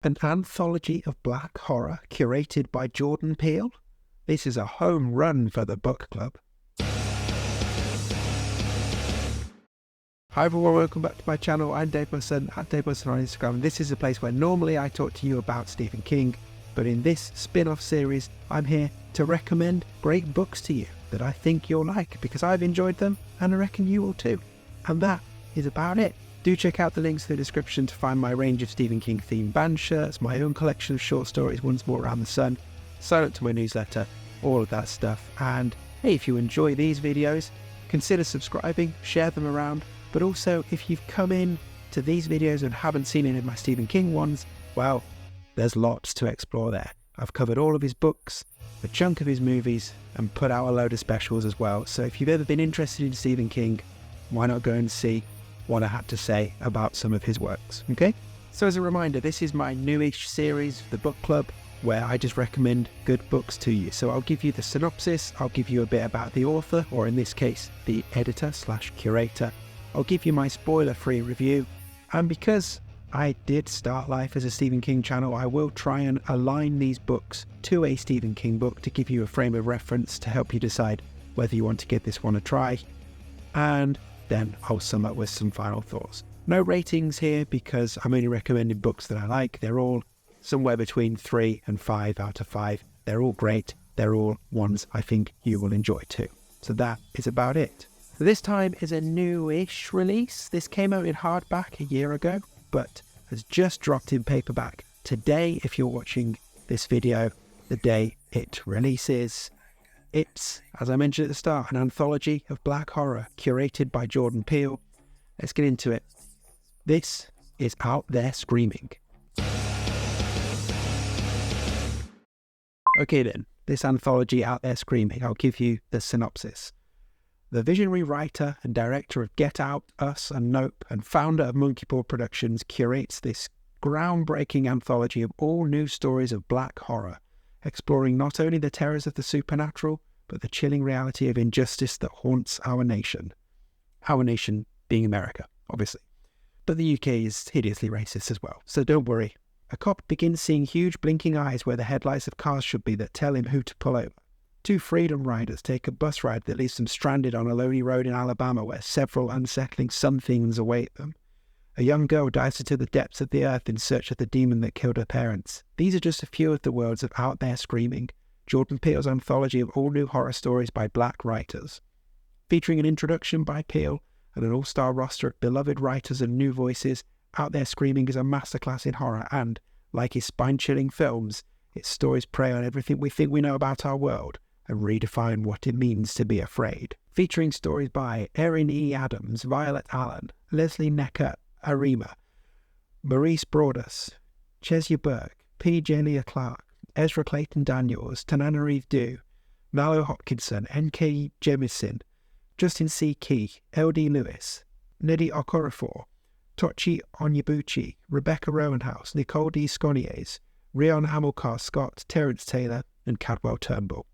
An anthology of black horror curated by Jordan Peele? This is a home run for the book club. Hi everyone, welcome back to my channel. I'm Dave Musson, at Dave Musson on Instagram. This is a place where normally I talk to you about Stephen King, but in this spin-off series, I'm here to recommend great books to you that I think you'll like because I've enjoyed them and I reckon you will too. And that is about it. Do check out the links in the description to find my range of Stephen King themed band shirts, my own collection of short stories, Once More Around the Sun, sign up to my newsletter, all of that stuff. And hey, if you enjoy these videos, consider subscribing, share them around. But also, if you've come in to these videos and haven't seen any of my Stephen King ones, well, there's lots to explore there. I've covered all of his books, a chunk of his movies, and put out a load of specials as well. So if you've ever been interested in Stephen King, why not go and see what I had to say about some of his works, okay? So as a reminder, this is my newish series, The Book Club, where I just recommend good books to you. So I'll give you the synopsis, I'll give you a bit about the author, or in this case, the editor/curator. I'll give you my spoiler-free review, and because I did start life as a Stephen King channel, I will try and align these books to a Stephen King book to give you a frame of reference to help you decide whether you want to give this one a try, and then I'll sum up with some final thoughts. No ratings here because I'm only recommending books that I like. They're all somewhere between 3 and 5 out of 5. They're all great. They're all ones I think you will enjoy too. So that is about it. So this time is a newish release. This came out in hardback a year ago, but has just dropped in paperback today if you're watching this video, the day it releases. It's, as I mentioned at the start, an anthology of black horror curated by Jordan Peele. Let's get into it. This is Out There Screaming. Okay then, this anthology, Out There Screaming, I'll give you the synopsis. The visionary writer and director of Get Out, Us and Nope, and founder of Monkey Paw Productions curates this groundbreaking anthology of all new stories of black horror, exploring not only the terrors of the supernatural, but the chilling reality of injustice that haunts our nation. Our nation being America, obviously. But the UK is hideously racist as well, so don't worry. A cop begins seeing huge blinking eyes where the headlights of cars should be that tell him who to pull over. Two freedom riders take a bus ride that leaves them stranded on a lonely road in Alabama where several unsettling somethings await them. A young girl dives into the depths of the earth in search of the demon that killed her parents. These are just a few of the worlds of Out There Screaming, Jordan Peele's anthology of all new horror stories by black writers. Featuring an introduction by Peele and an all-star roster of beloved writers and new voices, Out There Screaming is a masterclass in horror and, like his spine-chilling films, its stories prey on everything we think we know about our world and redefine what it means to be afraid. Featuring stories by Erin E. Adams, Violet Allen, Leslie Necker Arima, Maurice Broaddus, Chesia Burke, P. Jelia Clark, Ezra Clayton Daniels, Tananarive Due, Mallow Hopkinson, N.K. Jemisin, Justin C. Key, L.D. Lewis, Nnedi Okorafor, Tochi Onyebuchi, Rebecca Rowanhouse, Nicole D. Sconiers, Rion Hamilcar Scott, Terence Taylor, and Cadwell Turnbull.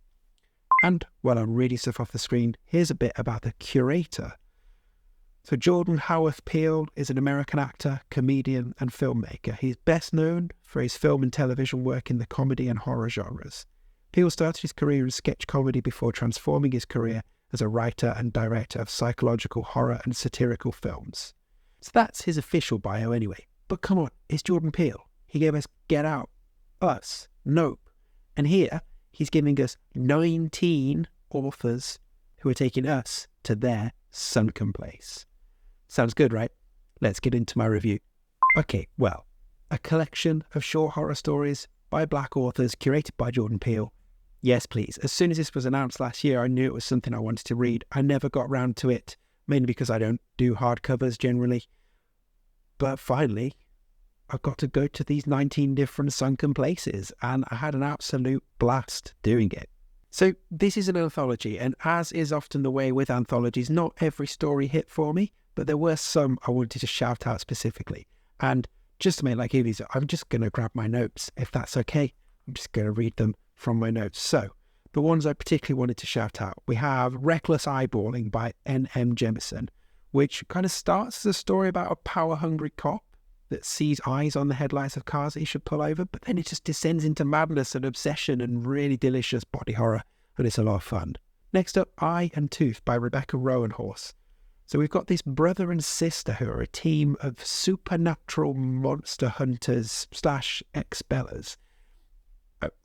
And while I'm reading stuff off the screen, here's a bit about the curator. So Jordan Howarth Peele is an American actor, comedian, and filmmaker. He's best known for his film and television work in the comedy and horror genres. Peele started his career in sketch comedy before transforming his career as a writer and director of psychological horror and satirical films. So that's his official bio anyway. But come on, it's Jordan Peele. He gave us Get Out, Us, Nope, and here he's giving us 19 authors who are taking us to their sunken place. Sounds good, right? Let's get into my review. Okay, well, a collection of short horror stories by black authors curated by Jordan Peele. Yes, please. As soon as this was announced last year, I knew it was something I wanted to read. I never got round to it, mainly because I don't do hardcovers generally. But finally, I got to go to these 19 different sunken places, and I had an absolute blast doing it. So this is an anthology, and as is often the way with anthologies, not every story hit for me, but there were some I wanted to shout out specifically. And just to make life easier, I'm just going to grab my notes, if that's okay. I'm just going to read them from my notes. So the ones I particularly wanted to shout out, we have Reckless Eyeballing by N.M. Jemisin, which kind of starts as a story about a power-hungry cop that sees eyes on the headlights of cars that he should pull over, but then it just descends into madness and obsession and really delicious body horror, and it's a lot of fun. Next up, Eye and Tooth by Rebecca Rowanhorse. So we've got this brother and sister who are a team of supernatural monster hunters / expellers.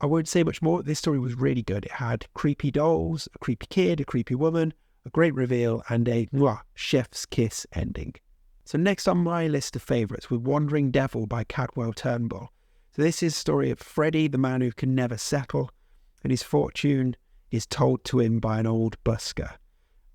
I won't say much more. This story was really good. It had creepy dolls, a creepy kid, a creepy woman, a great reveal, and a chef's kiss ending. So next on my list of favourites was Wandering Devil by Cadwell Turnbull. So this is the story of Freddie, the man who can never settle, and his fortune is told to him by an old busker,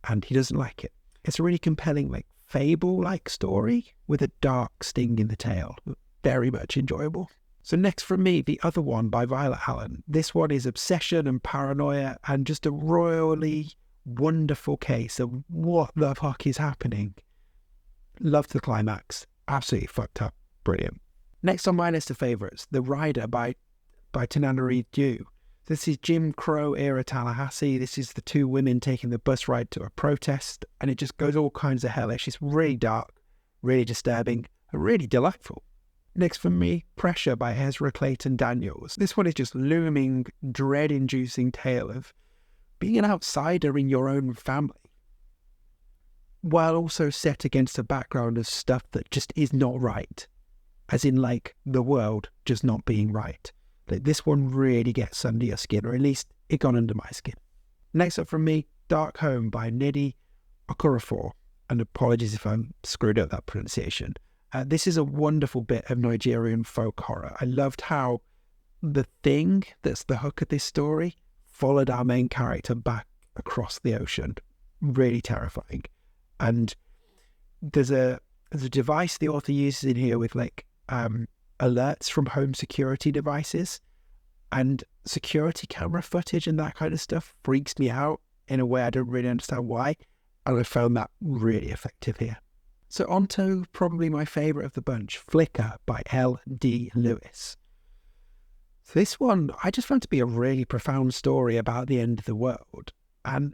and he doesn't like it. It's a really compelling, fable-like story with a dark sting in the tail. Very much enjoyable. So next from me, The Other One by Violet Allen. This one is obsession and paranoia and just a royally wonderful case of what the fuck is happening. Loved the climax. Absolutely fucked up. Brilliant. Next on my list of favourites, The Rider by Tananarive Due. This is Jim Crow era Tallahassee. This is the two women taking the bus ride to a protest, and it just goes all kinds of hellish. It's really dark, really disturbing, and really delightful. Next for me, Pressure by Ezra Clayton Daniels. This one is just looming, dread-inducing tale of being an outsider in your own family, while also set against a background of stuff that just is not right. As in, the world just not being right. This one really gets under your skin, or at least it got under my skin. Next up from me, Dark Home by Nnedi Okorafor, and apologies if I'm screwed up that pronunciation. This is a wonderful bit of Nigerian folk horror. I loved how the thing that's the hook of this story followed our main character back across the ocean. Really terrifying. And there's a device the author uses in here with alerts from home security devices, and security camera footage and that kind of stuff freaks me out in a way I don't really understand why, and I found that really effective here. So on to probably my favourite of the bunch, Flicker by L.D. Lewis. So this one I just found to be a really profound story about the end of the world, and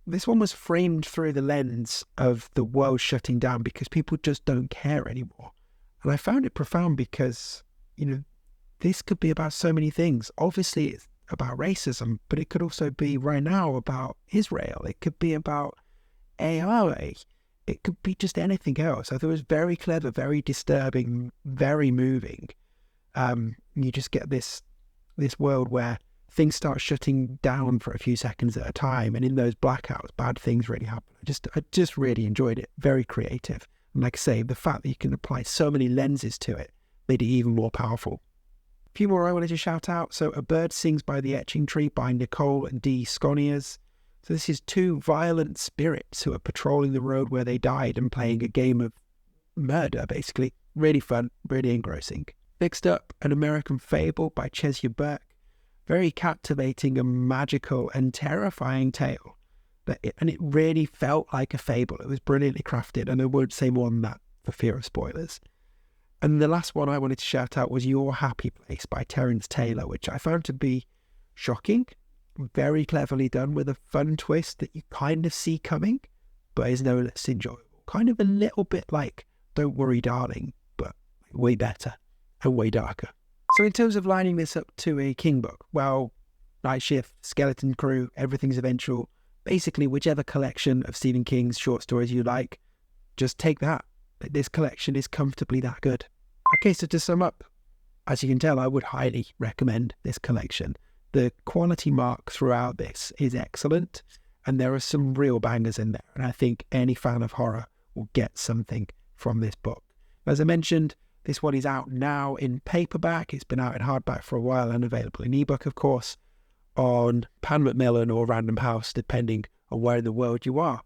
this one was framed through the lens of the world shutting down because people just don't care anymore. And I found it profound because, this could be about so many things. Obviously, it's about racism, but it could also be right now about Israel. It could be about AI. It could be just anything else. I thought it was very clever, very disturbing, very moving. You just get this world where things start shutting down for a few seconds at a time, and in those blackouts, bad things really happen. I just really enjoyed it. Very creative. And like I say, the fact that you can apply so many lenses to it made it even more powerful. A few more I wanted to shout out. So A Bird Sings by the Etching Tree by Nicole and D. Sconiers. So this is two violent spirits who are patrolling the road where they died and playing a game of murder, basically. Really fun, really engrossing. Next up, An American Fable by Chesya Burke. Very captivating and magical and terrifying tale. And it really felt like a fable. It was brilliantly crafted, and I won't say more than that for fear of spoilers. And the last one I wanted to shout out was Your Happy Place by Terence Taylor, which I found to be shocking, very cleverly done with a fun twist that you kind of see coming, but is no less enjoyable. Kind of a little bit like Don't Worry Darling, but way better and way darker. So in terms of lining this up to a King book, well, Night Shift, Skeleton Crew, Everything's Eventual, basically whichever collection of Stephen King's short stories you like, just take that. This collection is comfortably that good. Okay, so to sum up, as you can tell, I would highly recommend this collection. The quality mark throughout this is excellent, and there are some real bangers in there, and I think any fan of horror will get something from this book. As I mentioned, this one is out now in paperback. It's been out in hardback for a while and available in ebook, of course, on Pan MacMillan or Random House, depending on where in the world you are.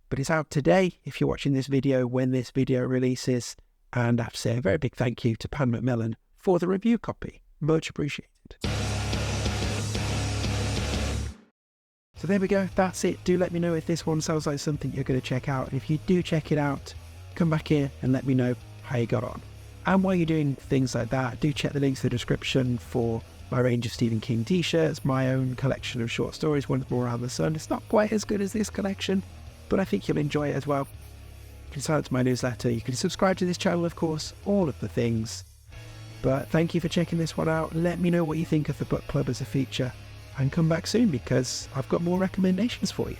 But it's out today if you're watching this video when this video releases, and I have to say a very big thank you to Pan MacMillan for the review copy. Much appreciated. So there we go, that's it. Do let me know if this one sounds like something you're going to check out. And if you do check it out, come back here and let me know how you got on. And while you're doing things like that, do check the links in the description for my range of Stephen King t-shirts, my own collection of short stories, Once More Around the Sun. It's not quite as good as this collection, but I think you'll enjoy it as well. can sign up to my newsletter, you can subscribe to this channel, of course, all of the things. But thank you for checking this one out. Let me know what you think of the book club as a feature, and come back soon because I've got more recommendations for you.